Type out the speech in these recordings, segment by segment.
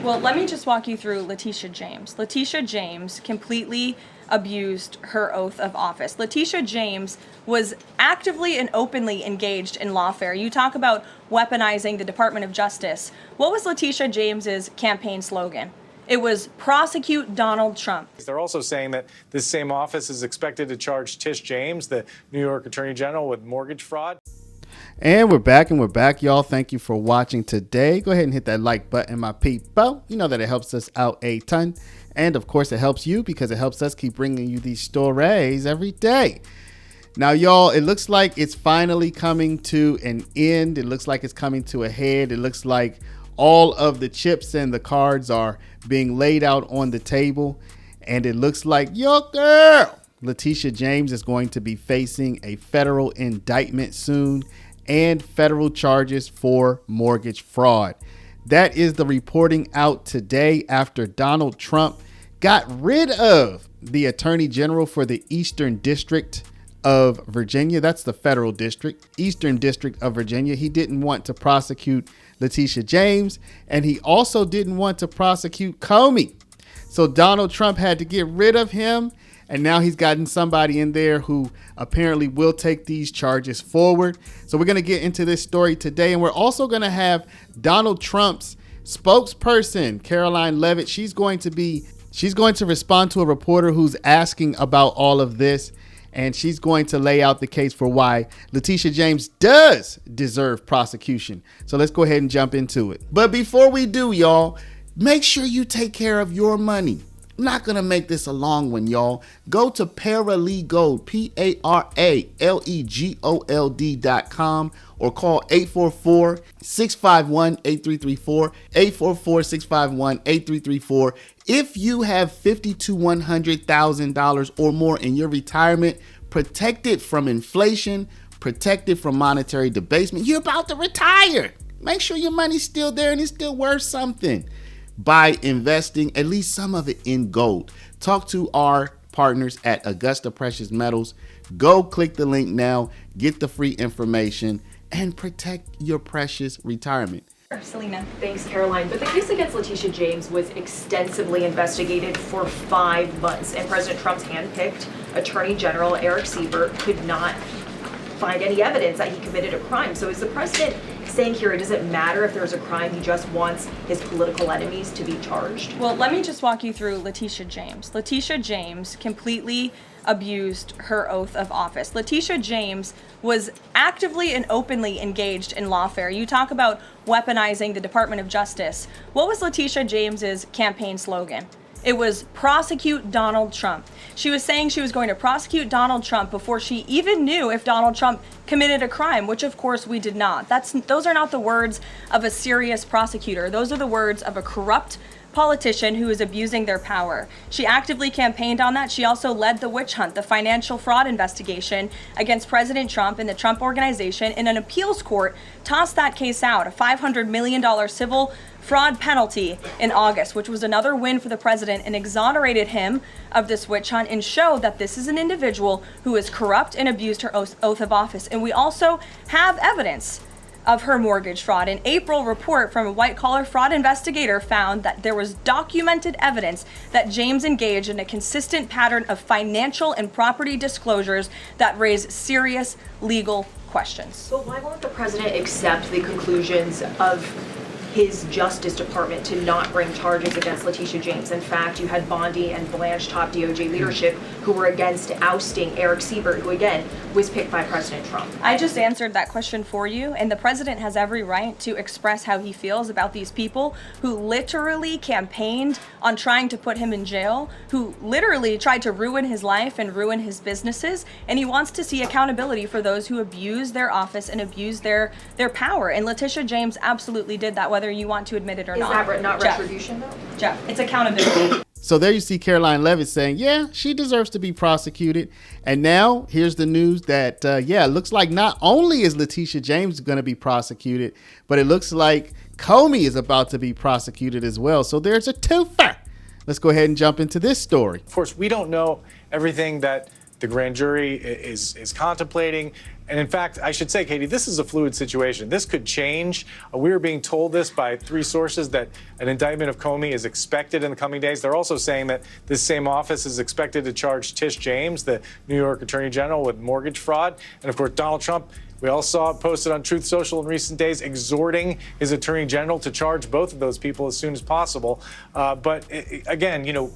Well, let me just walk you through Letitia James. Letitia James completely abused her oath of office. Letitia James was actively and openly engaged in lawfare. You talk about weaponizing the Department of Justice. What was Letitia James's campaign slogan? It was prosecute Donald Trump. They're also saying that this same office is expected to charge Tish James, the New York Attorney General, with mortgage fraud. And we're back, y'all. Thank you for watching today. Go ahead and hit that like button, my people. You know that it helps us out a ton. And of course, it helps you because it helps us keep bringing you these stories every day. Now, y'all, it looks like it's finally coming to an end. It looks like it's coming to a head. It looks like all of the chips and the cards are being laid out on the table. And it looks like your girl, Letitia James, is going to be facing a federal indictment soon and federal charges for mortgage fraud. That is the reporting out today after Donald Trump got rid of the Attorney General for the Eastern District of Virginia. That's the federal district, Eastern District of Virginia. He didn't want to prosecute Letitia James, and he also didn't want to prosecute Comey. So Donald Trump had to get rid of him. And now he's gotten somebody in there who apparently will take these charges forward. So we're going to get into this story today. And we're also going to have Donald Trump's spokesperson, Caroline Leavitt. She's going to respond to a reporter who's asking about all of this. And she's going to lay out the case for why Letitia James does deserve prosecution. So let's go ahead and jump into it. But before we do, y'all, make sure you take care of your money. I'm not going to make this a long one, y'all. Go to Paralegold, PARALEGOLD.com, or call 844-651-8334, 844-651-8334. If you have $50,000 to $100,000 or more in your retirement, protected from inflation, protected from monetary debasement, you're about to retire. Make sure your money's still there and it's still worth something by investing at least some of it in gold. Talk to our partners at Augusta Precious Metals. Go click the link now, get the free information, and protect your precious retirement. Selena. Thanks, Caroline. But the case against Letitia James was extensively investigated for 5 months, and President Trump's handpicked Attorney General Siebert could not find any evidence that he committed a crime. So is the president saying here it doesn't matter if there's a crime, he just wants his political enemies to be charged? Well, let me just walk you through Letitia James. Letitia James completely abused her oath of office. Letitia James was actively and openly engaged in lawfare. You talk about weaponizing the Department of Justice. What was Letitia James's campaign slogan? It was prosecute Donald Trump. She was saying she was going to prosecute Donald Trump before she even knew if Donald Trump committed a crime, which of course we did not. Those are not the words of a serious prosecutor. Those are the words of a corrupt politician who is abusing their power. She actively campaigned on that. She also led the witch hunt, the financial fraud investigation against President Trump and the Trump Organization, in an appeals court tossed that case out, a $500 million civil fraud penalty in August, which was another win for the president, and exonerated him of this witch hunt and showed that this is an individual who is corrupt and abused her oath of office. And we also have evidence of her mortgage fraud. An April report from a white-collar fraud investigator found that there was documented evidence that James engaged in a consistent pattern of financial and property disclosures that raise serious legal questions. But why won't the president accept the conclusions of his Justice Department to not bring charges against Letitia James? In fact, you had Bondi and Blanche, top DOJ leadership, who were against ousting Siebert, who again was picked by President Trump. I just answered that question for you, and the president has every right to express how he feels about these people who literally campaigned on trying to put him in jail, who literally tried to ruin his life and ruin his businesses, and he wants to see accountability for those who abuse their office and abuse their power. And Letitia James absolutely did that, whether you want to admit it or not. Is that not retribution, though? Jeff, it's accountability. So there you see Caroline Leavitt saying, yeah, she deserves to be prosecuted. And now here's the news that, it looks like not only is Letitia James going to be prosecuted, but it looks like Comey is about to be prosecuted as well. So there's a twofer. Let's go ahead and jump into this story. Of course, we don't know everything that the grand jury is contemplating. And in fact, I should say, Katie, this is a fluid situation. This could change. We were being told this by 3 sources that an indictment of Comey is expected in the coming days. They're also saying that this same office is expected to charge Tish James, the New York Attorney General, with mortgage fraud. And of course, Donald Trump, we all saw it posted on Truth Social in recent days, exhorting his Attorney General to charge both of those people as soon as possible. Again,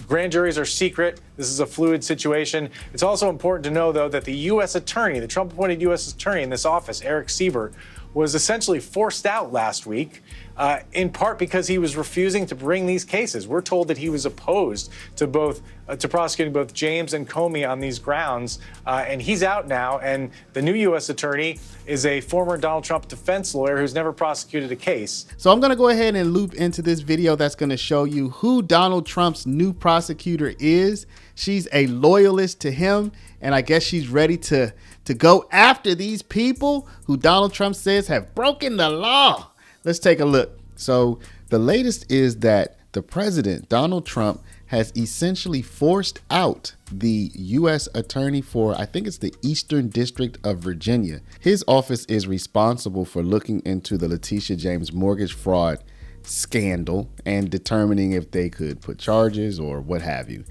grand juries are secret. This is a fluid situation. It's also important to know, though, that the U.S. attorney, the Trump-appointed U.S. attorney in this office, Eric Siebert, was essentially forced out last week, in part because he was refusing to bring these cases. We're told that he was opposed to prosecuting both James and Comey on these grounds, and he's out now. And the new U.S. attorney is a former Donald Trump defense lawyer who's never prosecuted a case. So I'm going to go ahead and loop into this video that's going to show you who Donald Trump's new prosecutor is. She's a loyalist to him, and I guess she's ready to go after these people who Donald Trump says have broken the law. Let's take a look. So the latest is that the president, Donald Trump, has essentially forced out the U.S. attorney for, I think it's the Eastern District of Virginia. His office is responsible for looking into the Letitia James mortgage fraud scandal and determining if they could put charges or what have you.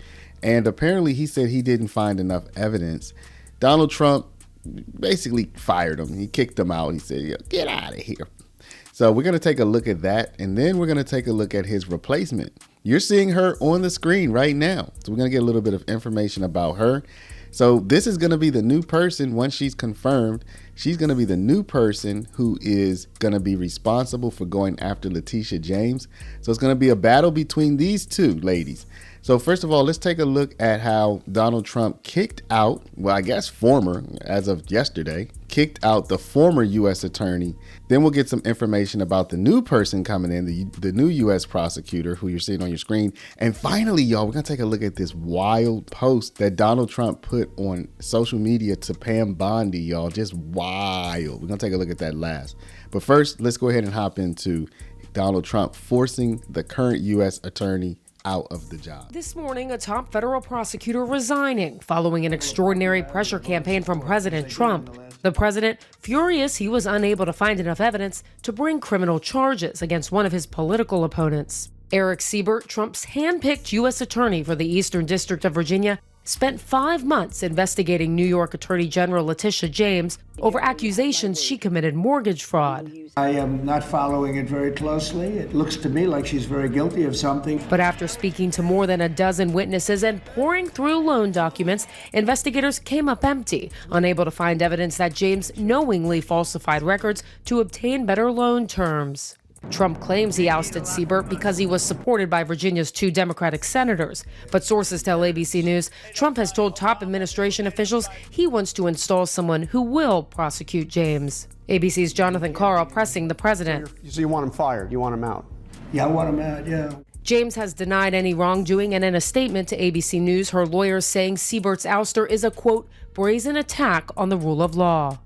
And apparently he said he didn't find enough evidence. Donald Trump basically fired him. He kicked him out. He said, get out of here. So we're going to take a look at that, and then we're going to take a look at his replacement. You're seeing her on the screen right now. So we're going to get a little bit of information about her. So this is going to be the new person once she's confirmed. She's going to be the new person who is going to be responsible for going after Letitia James. So it's going to be a battle between these two ladies. So first of all, let's take a look at how Donald Trump kicked out, well, I guess former, as of yesterday, kicked out the former U.S. attorney. Then we'll get some information about the new person coming in, the new U.S. prosecutor who you're seeing on your screen. And finally, y'all, we're going to take a look at this wild post that Donald Trump put on social media to Pam Bondi, y'all. Just wild. We're going to take a look at that last. But first, let's go ahead and hop into Donald Trump forcing the current U.S. attorney out of the job. This morning, a top federal prosecutor resigning following an extraordinary pressure campaign from President Trump. The president furious he was unable to find enough evidence to bring criminal charges against one of his political opponents. Eric Siebert, Trump's hand-picked U.S. attorney for the Eastern District of Virginia, spent 5 months investigating New York Attorney General Letitia James over accusations she committed mortgage fraud. I am not following it very closely. It looks to me like she's very guilty of something. But after speaking to more than a dozen witnesses and pouring through loan documents, investigators came up empty, unable to find evidence that James knowingly falsified records to obtain better loan terms. Trump claims he ousted Siebert because he was supported by Virginia's 2 Democratic senators. But sources tell ABC News Trump has told top administration officials he wants to install someone who will prosecute James. ABC's Jonathan Carl pressing the president. So you want him fired? You want him out? Yeah, I want him out, yeah. James has denied any wrongdoing, and in a statement to ABC News, her lawyers saying Siebert's ouster is a, quote, brazen attack on the rule of law.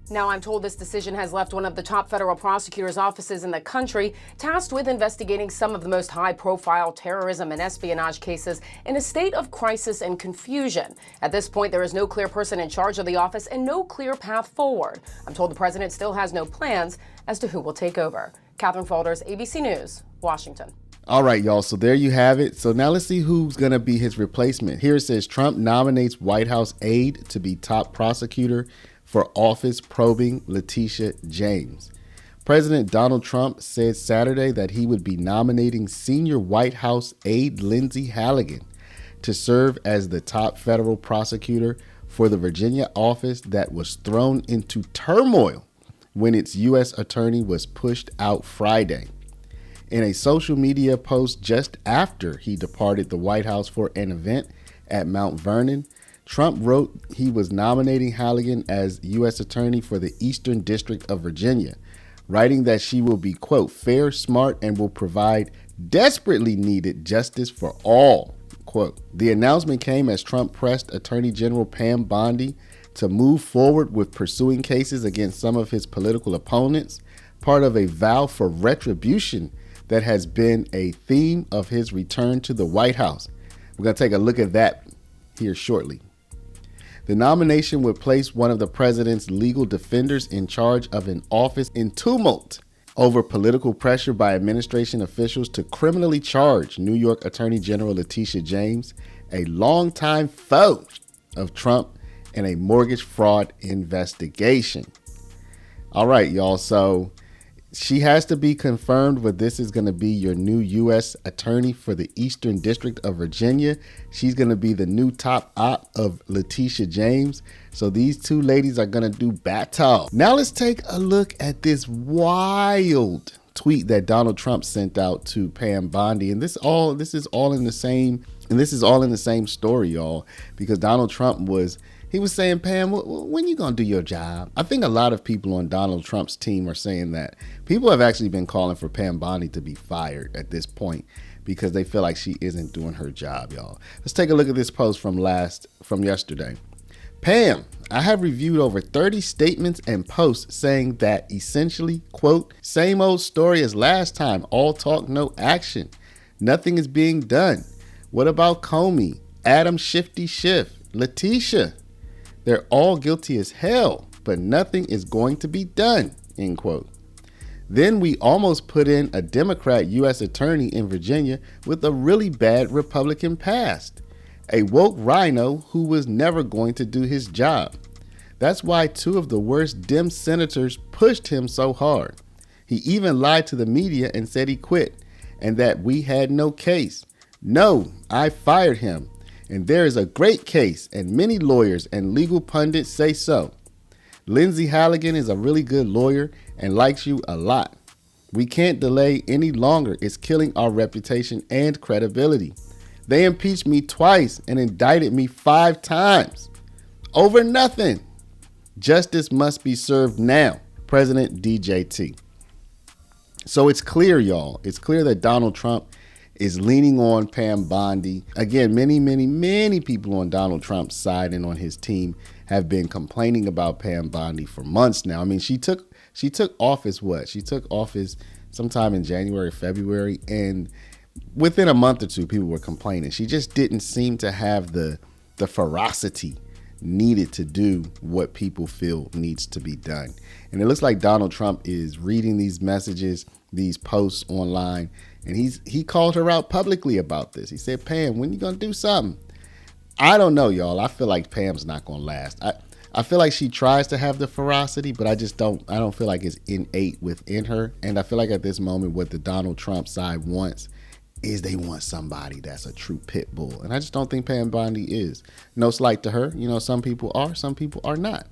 Now, I'm told this decision has left one of the top federal prosecutors' offices in the country tasked with investigating some of the most high-profile terrorism and espionage cases in a state of crisis and confusion. At this point, there is no clear person in charge of the office and no clear path forward. I'm told the president still has no plans as to who will take over. Catherine Faulders, ABC News, Washington. All right, y'all. So there you have it. So now let's see who's going to be his replacement. Here it says Trump nominates White House aide to be top prosecutor for office probing Letitia James. President Donald Trump said Saturday that he would be nominating senior White House aide Lindsey Halligan to serve as the top federal prosecutor for the Virginia office that was thrown into turmoil when its U.S. attorney was pushed out Friday. In a social media post just after he departed the White House for an event at Mount Vernon, Trump wrote he was nominating Halligan as U.S. attorney for the Eastern District of Virginia, writing that she will be, quote, fair, smart, and will provide desperately needed justice for all, quote. The announcement came as Trump pressed Attorney General Pam Bondi to move forward with pursuing cases against some of his political opponents, part of a vow for retribution that has been a theme of his return to the White House. We're going to take a look at that here shortly. The nomination would place one of the president's legal defenders in charge of an office in tumult over political pressure by administration officials to criminally charge New York Attorney General Letitia James, a longtime foe of Trump, in a mortgage fraud investigation. All right, y'all. So she has to be confirmed, but this is going to be your new U.S. attorney for the Eastern District of Virginia. She's going to be the new top op of Letitia James. So these two ladies are going to do battle. Now let's take a look at this wild tweet that Donald Trump sent out to Pam Bondi. And this is all in the same story, y'all, because Donald Trump was saying, Pam, when you gonna do your job? I think a lot of people on Donald Trump's team are saying that. People have actually been calling for Pam Bondi to be fired at this point because they feel like she isn't doing her job, y'all. Let's take a look at this post from yesterday. Pam, I have reviewed over 30 statements and posts saying that essentially, quote, same old story as last time, all talk, no action. Nothing is being done. What about Comey, Adam Shifty Schiff, Letitia? They're all guilty as hell, but nothing is going to be done, end quote. Then we almost put in a Democrat U.S. attorney in Virginia with a really bad Republican past. A woke rhino who was never going to do his job. That's why two of the worst Dem senators pushed him so hard. He even lied to the media and said he quit and that we had no case. No, I fired him. And there is a great case, and many lawyers and legal pundits say so. Lindsay Halligan is a really good lawyer and likes you a lot. We can't delay any longer. It's killing our reputation and credibility. They impeached me twice and indicted me 5 times. Over nothing. Justice must be served now. President DJT. So it's clear, y'all. It's clear that Donald Trump is leaning on Pam Bondi. Again, many people on Donald Trump's side and on his team have been complaining about Pam Bondi for months now. I mean, she took office She took office sometime in January, February, and within a month or two, people were complaining. She just didn't seem to have the ferocity needed to do what people feel needs to be done. And it looks like Donald Trump is reading these messages, these posts online, and he called her out publicly about this. He said, Pam, when you gonna do something? I don't know, y'all. I feel like Pam's not gonna last. I feel like she tries to have the ferocity, but I don't feel like it's innate within her. And I feel like at this moment, what the Donald Trump side wants is they want somebody that's a true pit bull. And I just don't think Pam Bondi is. No slight to her. You know, some people are, some people are not.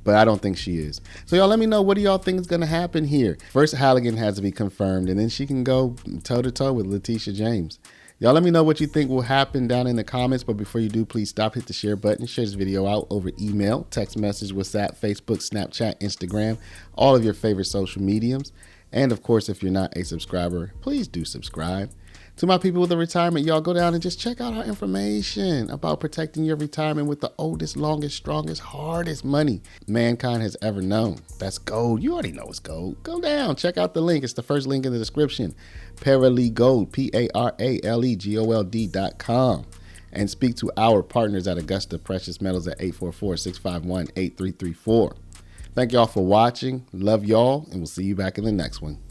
But I don't think she is. So y'all let me know, what do y'all think is going to happen here? First, Halligan has to be confirmed, and then she can go toe-to-toe with Letitia James. Y'all let me know what you think will happen down in the comments. But before you do, please stop, hit the share button, share this video out over email, text message, WhatsApp, Facebook, Snapchat, Instagram, all of your favorite social mediums. And of course, if you're not a subscriber, please do subscribe. To my people with a retirement, y'all go down and just check out our information about protecting your retirement with the oldest, longest, strongest, hardest money mankind has ever known. That's gold. You already know it's gold. Go down, check out the link. It's the first link in the description. Paralegold, PARALEGOLD.com. And speak to our partners at Augusta Precious Metals at 844-651-8334. Thank y'all for watching. Love y'all, and we'll see you back in the next one.